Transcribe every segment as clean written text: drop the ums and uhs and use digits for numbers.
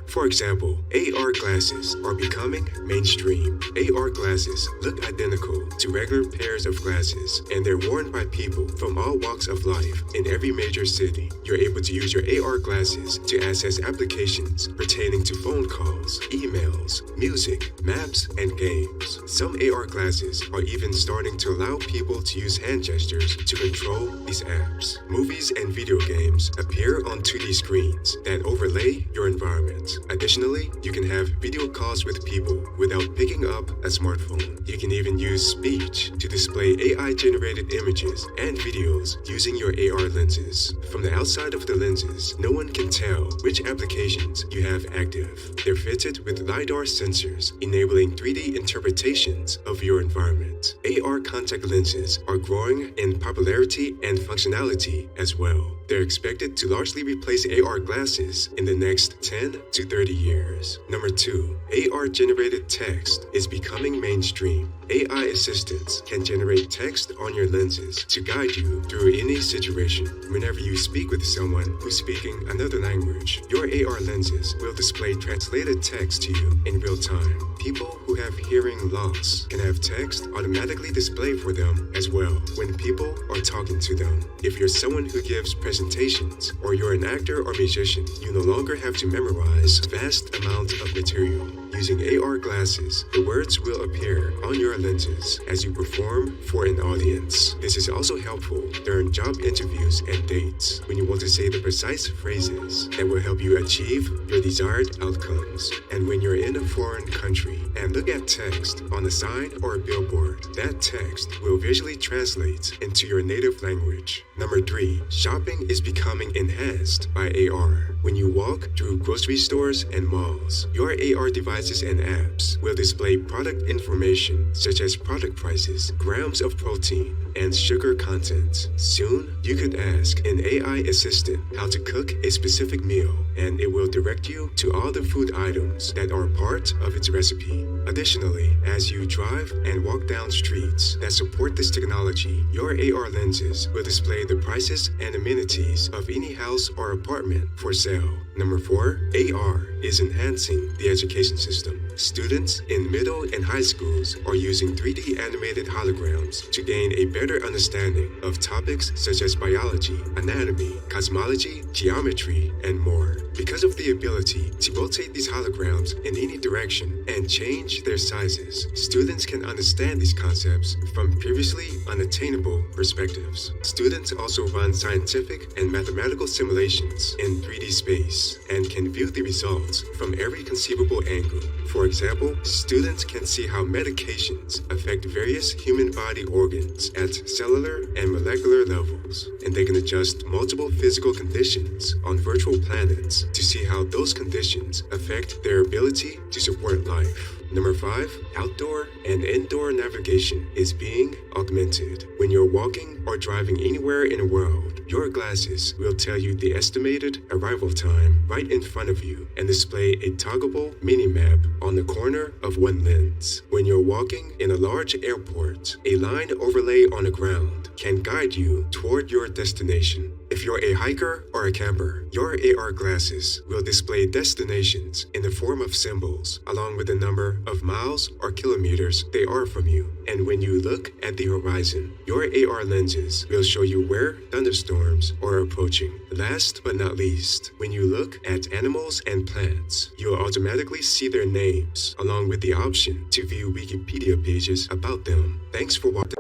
For example, AR glasses are becoming mainstream. AR glasses look identical to regular pairs of glasses, and they're worn by people from all walks of life in every major city. You're able to use your AR glasses to access applications pertaining to phone calls, emails, music, maps, and games. Some AR glasses are even starting to allow people to use hand gestures to control these apps. Movies and video games appear on 2D screens that overlay your environment. Additionally, you can have video calls with people without picking up a smartphone. You can even use speech to display AI-generated images and videos using your AR lenses. From the outside of the lenses, no one can tell which applications you have active. They're fitted with LiDAR sensors, enabling 3D interpretations of your environment. AR contact lenses are growing in popularity and functionality as well. They're expected to largely replace AR glasses in the next 10 to 30 years. Number 2, AR-generated text is becoming mainstream. AI assistants can generate text on your lenses to guide you through any situation. Whenever you speak with someone who's speaking another language, your AR lenses will display translated text to you in real time. People who have hearing loss can have text automatically displayed for them as well when people are talking to them. If you're someone who gives presentations or you're an actor or musician, you no longer have to memorize vast amounts of material. Using AR glasses, the words will appear on your lenses as you perform for an audience. This is also helpful during job interviews and dates when you want to say the precise phrases that will help you achieve your desired outcomes. And when you're in a foreign country and look at text on a sign or a billboard, that text will visually translate into your native language. Number 3, shopping is becoming enhanced by AR. When you walk through grocery stores and malls, your AR devices and apps will display product information such as product prices, grams of protein, and sugar content. Soon, you could ask an AI assistant how to cook a specific meal, and it will direct you to all the food items that are part of its recipe. Additionally, as you drive and walk down streets that support this technology, your AR lenses will display the prices and amenities of any house or apartment for sale. Number 4, AR is enhancing the education system. Students in middle and high schools are using 3D animated holograms to gain a better understanding of topics such as biology, anatomy, cosmology, geometry, and more. Because of the ability to rotate these holograms in any direction and change their sizes, students can understand these concepts from previously unattainable perspectives. Students also run scientific and mathematical simulations in 3D space and can view the results from every conceivable angle. For example, students can see how medications affect various human body organs at cellular and molecular levels, and they can adjust multiple physical conditions on virtual planets to see how those conditions affect their ability to support life. Number 5, outdoor and indoor navigation is being augmented. When you're walking or driving anywhere in the world, your glasses will tell you the estimated arrival time right in front of you and display a toggleable mini-map on the corner of one lens. When you're walking in a large airport, a line overlay on the ground can guide you toward your destination. If you're a hiker or a camper, your AR glasses will display destinations in the form of symbols, along with the number of miles or kilometers they are from you. And when you look at the horizon, your AR lenses will show you where thunderstorms are approaching. Last but not least, when you look at animals and plants, you'll automatically see their names, along with the option to view Wikipedia pages about them. Thanks for watching.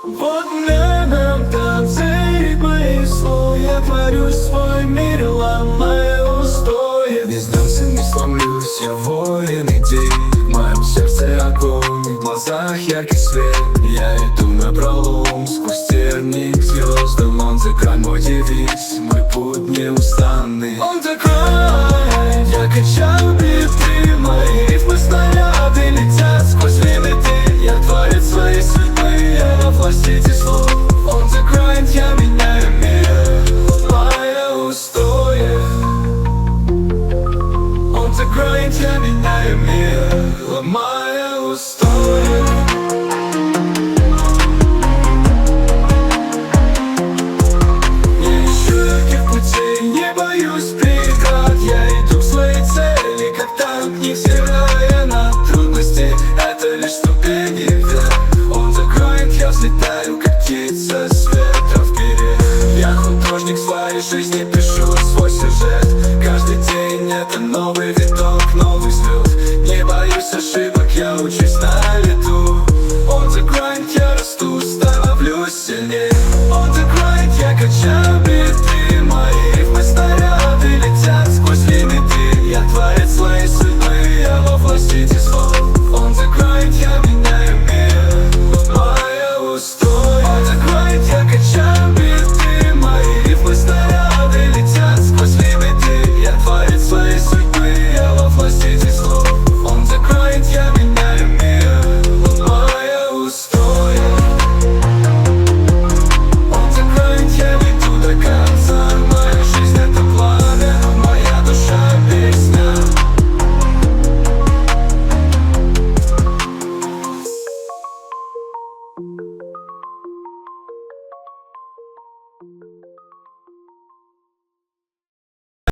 Вот нам танцы мои слова. Я творю свой мир, ломаю устои. Без dança не сломлюсь, я воин идей. В моем сердце огонь, в глазах яркий свет. Я иду напролом сквозь терник к звездам. Он закрой мой девиз, мой путь неустанный. Он такой, я качаю биты. жизни